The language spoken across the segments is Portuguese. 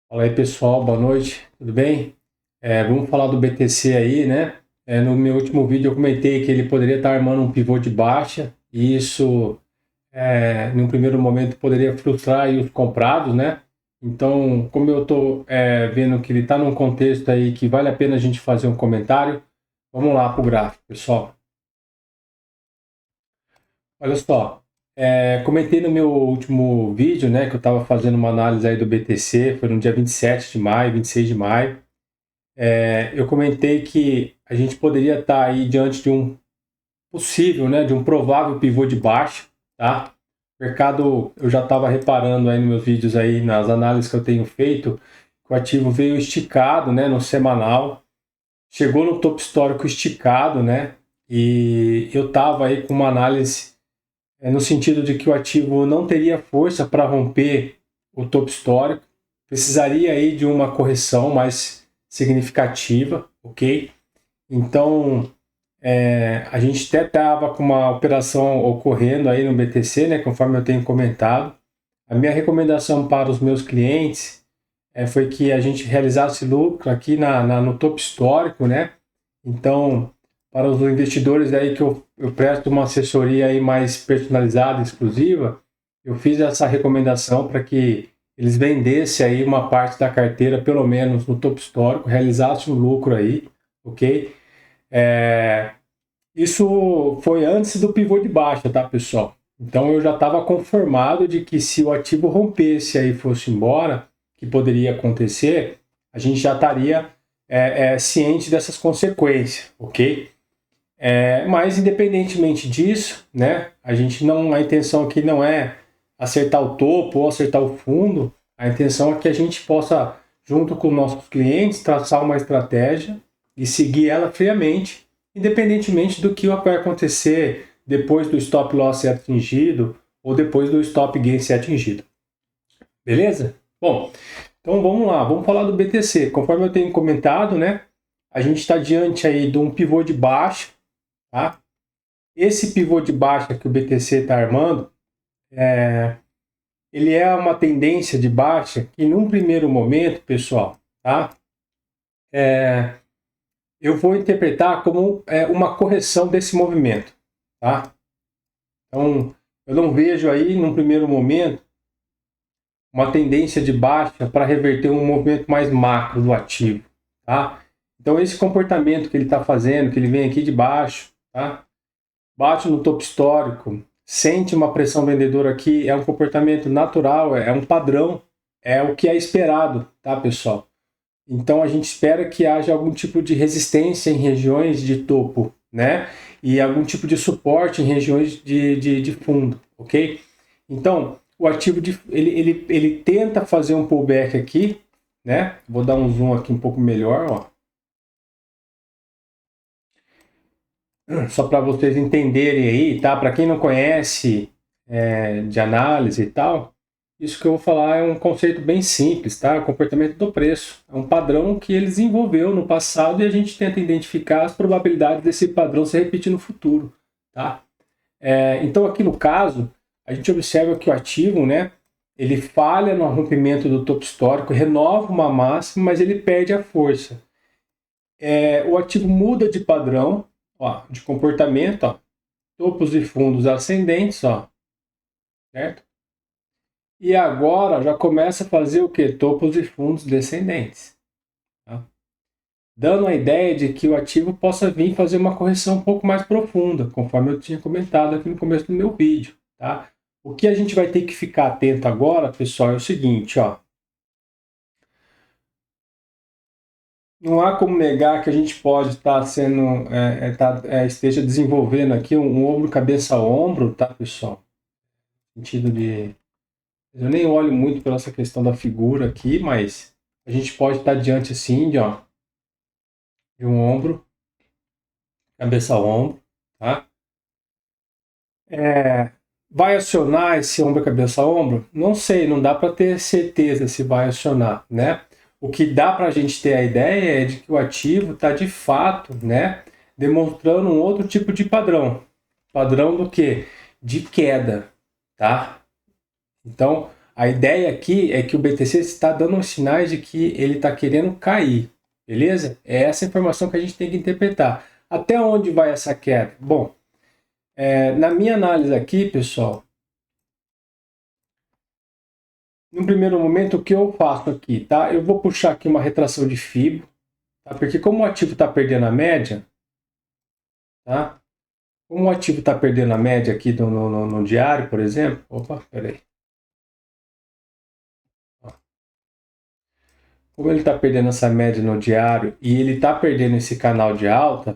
Fala aí pessoal, boa noite, tudo bem? Vamos falar do BTC aí, né? No meu último vídeo eu comentei que ele poderia estar armando um pivô de baixa e isso, num primeiro momento, poderia frustrar aí os comprados, né? Então, como eu estou vendo que ele está num contexto aí que vale a pena a gente fazer um comentário, vamos lá para o gráfico, pessoal. Olha só, comentei no meu último vídeo, né, que eu estava fazendo uma análise aí do BTC, foi no dia 27 de maio, 26 de maio. Eu comentei que a gente poderia estar aí diante de um possível, né, de um provável pivô de baixa, tá? O mercado, eu já estava reparando aí nos meus vídeos aí, nas análises que eu tenho feito, que o ativo veio esticado, né, no semanal, chegou no topo histórico esticado, né, e eu estava aí com uma análise no sentido de que o ativo não teria força para romper o topo histórico, precisaria aí de uma correção mais significativa, ok? Então, a gente até estava com uma operação ocorrendo aí no BTC, né, conforme eu tenho comentado. A minha recomendação para os meus clientes foi que a gente realizasse lucro aqui no topo histórico, né? Então, para os investidores aí que eu presto uma assessoria aí mais personalizada, exclusiva, eu fiz essa recomendação para que eles vendessem aí uma parte da carteira, pelo menos no topo histórico, realizassem um lucro aí, ok? Isso foi antes do pivô de baixa, tá, pessoal? Então eu já estava conformado de que se o ativo rompesse aí e fosse embora, que poderia acontecer, a gente já estaria ciente dessas consequências, ok? Mas independentemente disso, né, a intenção aqui não é acertar o topo ou acertar o fundo, a intenção é que a gente possa, junto com nossos clientes, traçar uma estratégia e seguir ela friamente, independentemente do que vai acontecer depois do stop loss ser atingido ou depois do stop gain ser atingido. Beleza? Bom, então vamos lá, vamos falar do BTC. Conforme eu tenho comentado, né, a gente está diante aí de um pivô de baixa, tá? Esse pivô de baixa que o BTC está armando, ele é uma tendência de baixa que num primeiro momento, pessoal, tá? Eu vou interpretar como uma correção desse movimento, tá? Então, eu não vejo aí num primeiro momento uma tendência de baixa para reverter um movimento mais macro do ativo, tá? Então, esse comportamento que ele está fazendo, que ele vem aqui de baixo, tá? Bate no topo histórico, sente uma pressão vendedora aqui, é um comportamento natural, é um padrão, é o que é esperado, tá, pessoal? Então a gente espera que haja algum tipo de resistência em regiões de topo, né? E algum tipo de suporte em regiões de fundo, ok? Então, o ativo ele tenta fazer um pullback aqui, né? Vou dar um zoom aqui um pouco melhor, ó. Só para vocês entenderem aí, tá? Para quem não conhece de análise e tal, isso que eu vou falar é um conceito bem simples, tá? O comportamento do preço. É um padrão que ele desenvolveu no passado e a gente tenta identificar as probabilidades desse padrão se repetir no futuro, tá? Então aqui no caso, a gente observa que o ativo, né? Ele falha no rompimento do topo histórico, renova uma máxima, mas ele perde a força. O ativo muda de padrão, ó, de comportamento, ó, topos e fundos ascendentes, ó, certo? E agora já começa a fazer o que? Topos e fundos descendentes, tá? Dando a ideia de que o ativo possa vir fazer uma correção um pouco mais profunda, conforme eu tinha comentado aqui no começo do meu vídeo, tá? O que a gente vai ter que ficar atento agora, pessoal, é o seguinte, ó. Não há como negar que a gente pode estar esteja desenvolvendo aqui um ombro cabeça a ombro, tá, pessoal? No sentido de eu nem olho muito pela essa questão da figura aqui, mas a gente pode estar diante assim de um ombro, cabeça a ombro, tá? Vai acionar esse ombro, cabeça a ombro? Não sei, não dá para ter certeza se vai acionar, né? O que dá para a gente ter a ideia é de que o ativo está de fato, né, demonstrando um outro tipo de padrão. Padrão do quê? De queda, tá? Então, A ideia aqui é que o BTC está dando sinais de que ele está querendo cair, beleza? É essa informação que a gente tem que interpretar. Até onde vai essa queda? Bom, na minha análise aqui, pessoal, no primeiro momento, o que eu faço aqui, tá? Eu vou puxar aqui uma retração de Fibo, tá? Porque como o ativo está perdendo a média, tá? Como o ativo está perdendo a média aqui no diário, por exemplo, opa, peraí. Como ele está perdendo essa média no diário e ele está perdendo esse canal de alta,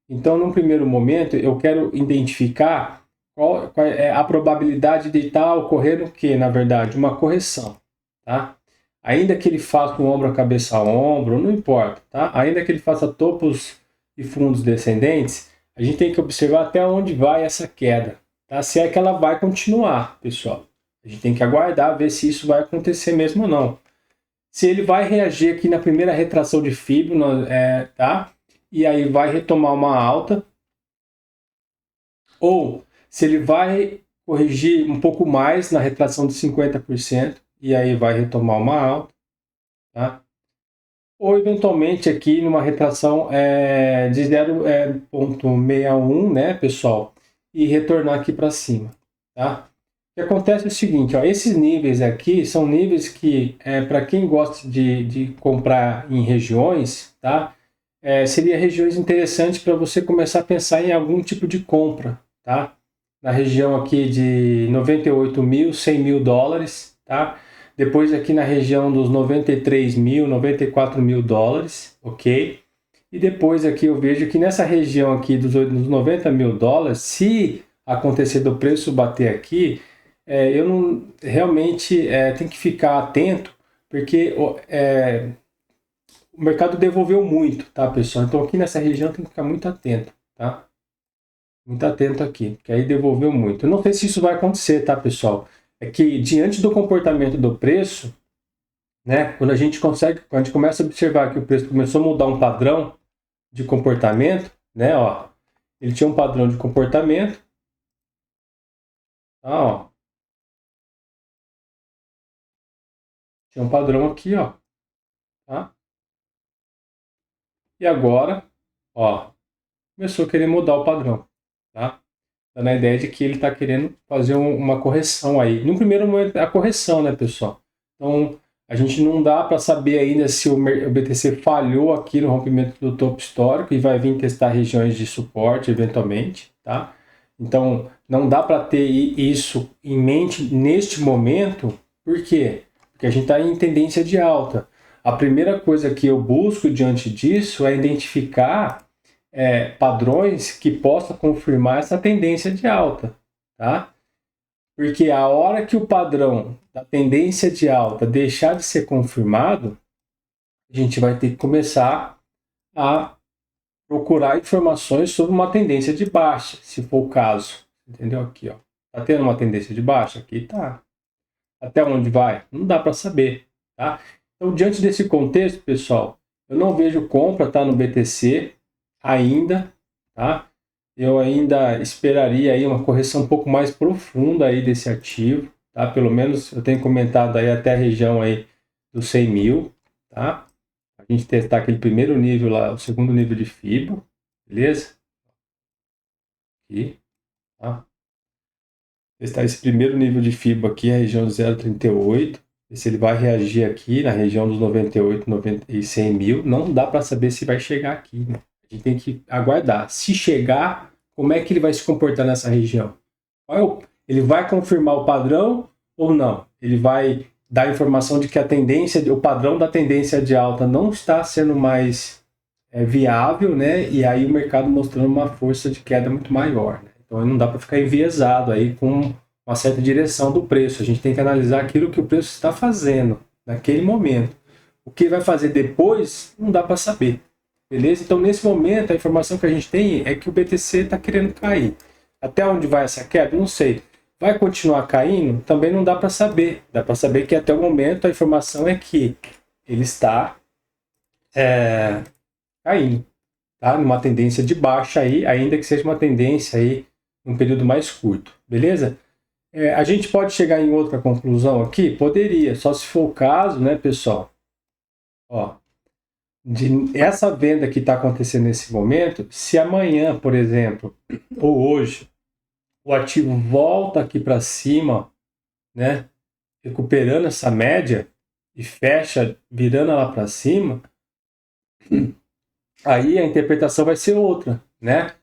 então, num primeiro momento, eu quero identificar qual é a probabilidade de estar ocorrendo o que, na verdade? Uma correção, tá? Ainda que ele faça um ombro a cabeça a ombro, não importa, tá? Ainda que ele faça topos e fundos descendentes, a gente tem que observar até onde vai essa queda, tá? Se é que ela vai continuar, pessoal. A gente tem que aguardar, ver se isso vai acontecer mesmo ou não. Se ele vai reagir aqui na primeira retração de Fibo, tá? E aí vai retomar uma alta, ou se ele vai corrigir um pouco mais na retração de 50%, e aí vai retomar uma alta, tá? Ou eventualmente aqui numa retração de 0,61, né, pessoal? E retornar aqui para cima, tá? O que acontece é o seguinte, ó, esses níveis aqui são níveis que, para quem gosta de comprar em regiões, tá? Seria regiões interessantes para você começar a pensar em algum tipo de compra, tá? Na região aqui de 98 mil, 100 mil dólares, tá? Depois aqui na região dos 93 mil, 94 mil dólares, ok? E depois aqui eu vejo que nessa região aqui dos 90 mil dólares, se acontecer do preço bater aqui, eu não realmente tenho que ficar atento, porque o mercado devolveu muito, tá, pessoal? Então aqui nessa região tem que ficar muito atento, tá? Muito atento aqui, porque aí devolveu muito. Eu não sei se isso vai acontecer, tá, pessoal? É que diante do comportamento do preço, né, quando a gente começa a observar que o preço começou a mudar um padrão de comportamento, né, ó, ele tinha um padrão de comportamento, tá, ó, tinha um padrão aqui, ó, tá? E agora, ó, começou a querer mudar o padrão, tá? Tá na ideia de que ele está querendo fazer uma correção aí. No primeiro momento, a correção, né, pessoal? Então, a gente não dá para saber ainda se o BTC falhou aqui no rompimento do topo histórico e vai vir testar regiões de suporte eventualmente, tá? Então, não dá para ter isso em mente neste momento. Por quê? Porque a gente está em tendência de alta. A primeira coisa que eu busco diante disso é identificar padrões que possam confirmar essa tendência de alta, tá? Porque a hora que o padrão da tendência de alta deixar de ser confirmado, a gente vai ter que começar a procurar informações sobre uma tendência de baixa, se for o caso. Entendeu? Aqui, ó. Tá tendo uma tendência de baixa? Aqui tá. Até onde vai? Não dá para saber, tá? Então, diante desse contexto, pessoal, eu não vejo compra, tá, no BTC ainda, tá? Eu ainda esperaria aí uma correção um pouco mais profunda aí desse ativo, tá? Pelo menos eu tenho comentado aí até a região aí dos 100 mil, tá? A gente testar aquele primeiro nível lá, o segundo nível de FIBO, beleza? Aqui, tá? Testar esse primeiro nível de FIBO aqui, a região do 0,38, ver se ele vai reagir aqui na região dos 98, 90 e 100 mil. Não dá para saber se vai chegar aqui, né? A gente tem que aguardar. Se chegar, como é que ele vai se comportar nessa região? Ele vai confirmar o padrão ou não? Ele vai dar a informação de que o padrão da tendência de alta não está sendo mais viável, né? E aí o mercado mostrando uma força de queda muito maior, né? Então não dá para ficar enviesado aí com uma certa direção do preço. A gente tem que analisar aquilo que o preço está fazendo naquele momento. O que vai fazer depois, não dá para saber. Beleza? Então, nesse momento, a informação que a gente tem é que o BTC está querendo cair. Até onde vai essa queda? Não sei. Vai continuar caindo? Também não dá para saber. Dá para saber que até o momento a informação é que ele está caindo, tá? Numa tendência de baixa aí, ainda que seja uma tendência aí um período mais curto. Beleza? A gente pode chegar em outra conclusão aqui? Poderia, só se for o caso, né, pessoal? Ó, essa venda que está acontecendo nesse momento, se amanhã, por exemplo, ou hoje, o ativo volta aqui para cima, né, recuperando essa média e fecha virando ela para cima, aí a interpretação vai ser outra, né?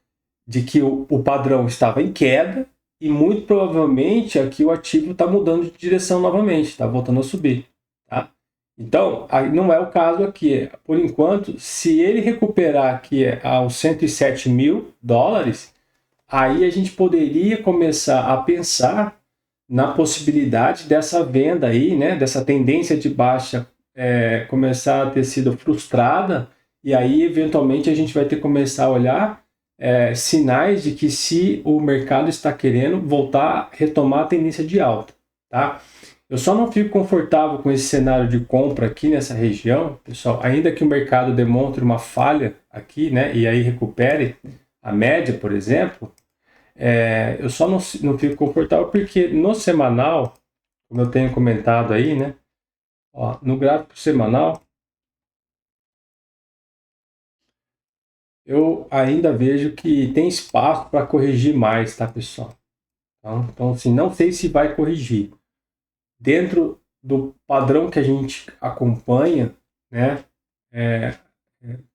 De que o padrão estava em queda e muito provavelmente aqui o ativo está mudando de direção novamente, está voltando a subir, tá? Então, aí não é o caso aqui. Por enquanto, se ele recuperar aqui aos 107 mil dólares, aí a gente poderia começar a pensar na possibilidade dessa venda aí, né, dessa tendência de baixa começar a ter sido frustrada, e aí eventualmente a gente vai ter que começar a olhar sinais de que se o mercado está querendo voltar a retomar a tendência de alta, tá? Eu só não fico confortável com esse cenário de compra aqui nessa região, pessoal, ainda que o mercado demonstre uma falha aqui, né, e aí recupere a média, por exemplo, eu só não fico confortável porque no semanal, como eu tenho comentado aí, né, ó, no gráfico semanal, eu ainda vejo que tem espaço para corrigir mais, tá, pessoal? Então, assim, não sei se vai corrigir. Dentro do padrão que a gente acompanha, né,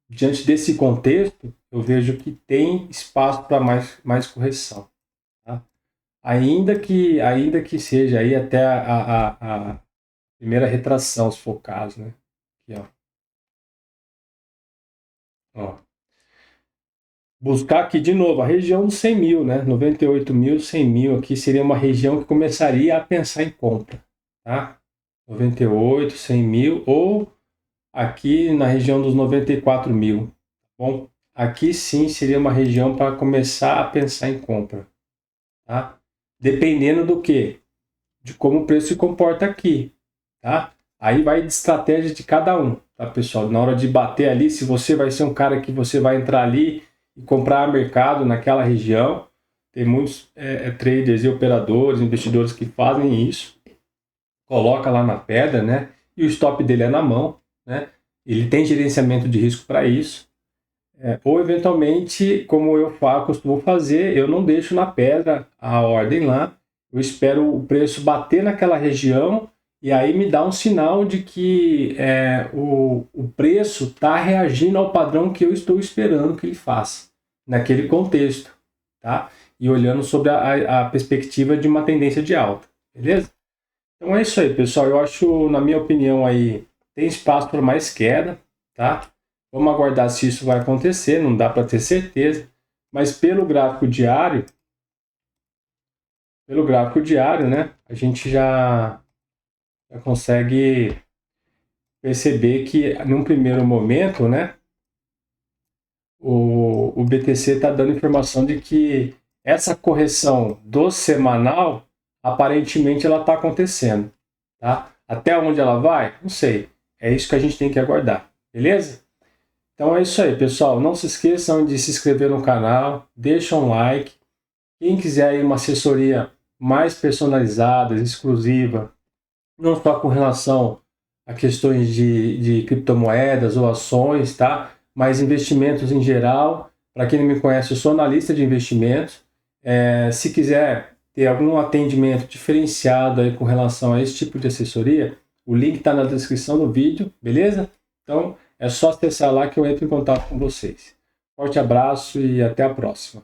diante desse contexto, eu vejo que tem espaço para mais correção. Tá? Ainda que seja aí até a primeira retração, se for o caso. Né? Aqui, ó. Buscar aqui de novo a região dos 100 mil, né? 98 mil, 100 mil aqui seria uma região que começaria a pensar em compra. Tá? 98, 100 mil ou aqui na região dos 94 mil. Bom, aqui sim seria uma região para começar a pensar em compra. Tá? Dependendo do que? De como o preço se comporta aqui. Tá? Aí vai de estratégia de cada um, tá, pessoal? Na hora de bater ali, se você vai ser um cara que você vai entrar ali e comprar mercado naquela região, tem muitos traders e operadores, investidores que fazem isso. Coloca lá na pedra, né? E o stop dele é na mão, né? Ele tem gerenciamento de risco para isso. Ou eventualmente, como eu costumo fazer, eu não deixo na pedra a ordem lá, eu espero o preço bater naquela região e aí me dá um sinal de que o preço está reagindo ao padrão que eu estou esperando que ele faça, naquele contexto, tá? E olhando sobre a perspectiva de uma tendência de alta, beleza? Então é isso aí, pessoal. Eu acho, na minha opinião, aí tem espaço para mais queda, tá? Vamos aguardar se isso vai acontecer, não dá para ter certeza, mas pelo gráfico diário, né, a gente já consegue perceber que num primeiro momento, né, o BTC está dando informação de que essa correção do semanal, aparentemente ela está acontecendo, tá? Até onde ela vai? Não sei. É isso que a gente tem que aguardar, beleza? Então é isso aí, pessoal. Não se esqueçam de se inscrever no canal, deixa um like. Quem quiser aí uma assessoria mais personalizada, exclusiva, não só com relação a questões de criptomoedas ou ações, tá? Mas investimentos em geral. Para quem não me conhece, eu sou analista de investimentos. Se quiser ter algum atendimento diferenciado aí com relação a esse tipo de assessoria, o link está na descrição do vídeo, beleza? Então, é só acessar lá que eu entro em contato com vocês. Forte abraço e até a próxima.